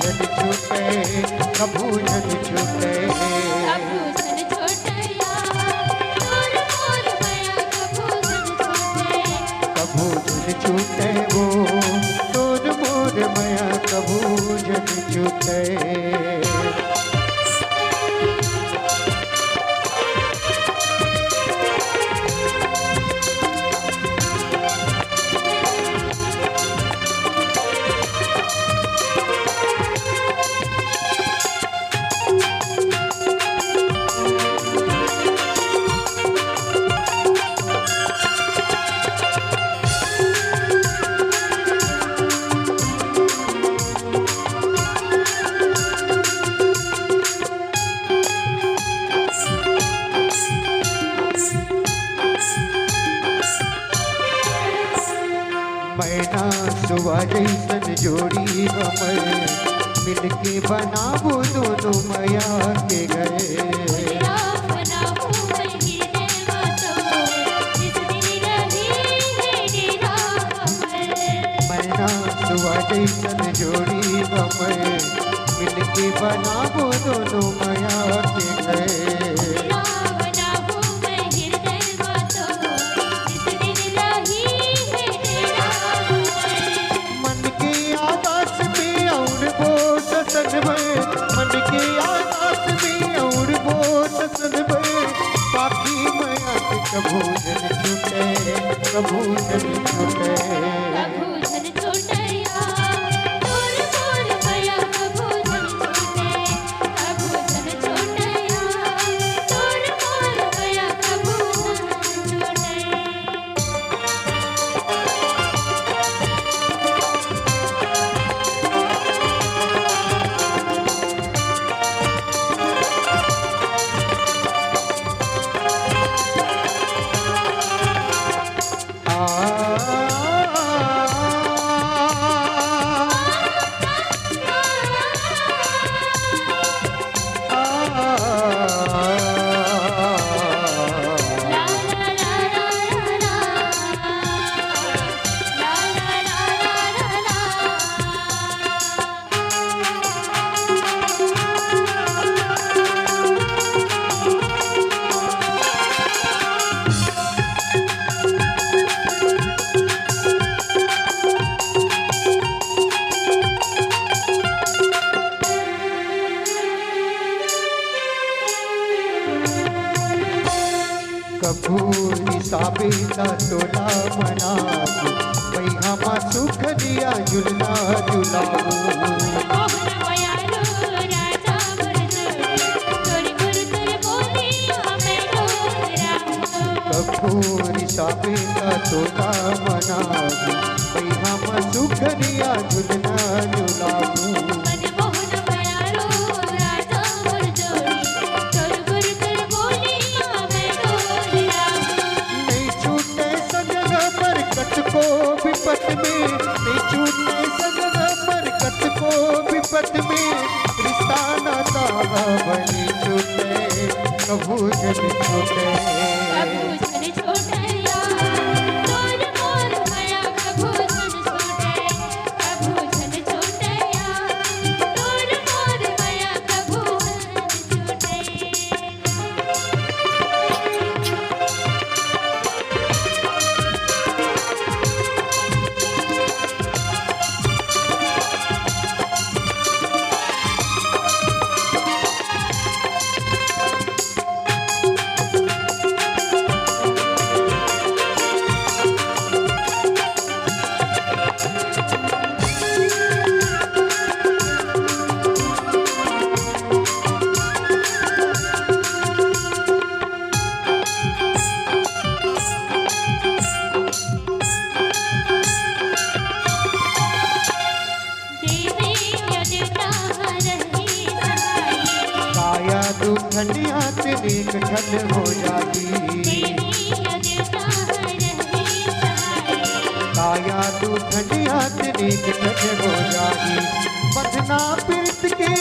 जन छूटे, कभू जन छूटे, कभू जन छूटे तोर मोर माया कभू जन छूटे, कभू जन छूटे वो तोर मोर माया कभू जन छूटे। मैना सुवा जैसन जोड़ी हमर, मिलके बनाबो दोनों मैया के गए। तेरा बनाऊं मैं हृदय मातो, जिस दिन रही है डेरा कमल। मैना सुवा जैसन जोड़ी हमर, मिलके बनाबो दोनों मैया के गए। तेरा बनाऊं मैं हृदय मातो, जिस दिन रही है डेरा कमल। मन के आकाश में और वो ससन में, मन के आकाश में और वो ससन में, बाकी माया के कभू जन छूटे, कभू जन छूटे, कभू जन छूटे तोर मोर माया कभू जन छूटे, कभू जन छूटे तोर मोर माया कभू जन छूटे। कभू हिसाबे ता तोला मना, वही हम सुख दिया झुलना झुलाऊ। मोहन मायालो राजा गुरजोड़ी, तोरी गुर तुर बोली हमें डोराऊं। कभू हिसाबे ता तोला मना, वही हम सुख दिया झुलना झुलाऊ। मनमोहन मायालो राजा गुरजोड़ी, तोरी गुर तुर बोली हमें डोराऊं। नहीं छूटे सजग बरकत को विपत में, नहीं छूटे सजग बरकत को विपत में, रिश्ता नाता बनी छूटे, कभू जन छूटे, कभू जन छूटे तोर मोर माया कभू जन छूटे, कभू जन छूटे तोर मोर माया कभू जन छूटे। ठंडिया तेरी ठंड हो जाती, काया तू ठंडिया तेरी ठंड हो जाती, बदना पीत के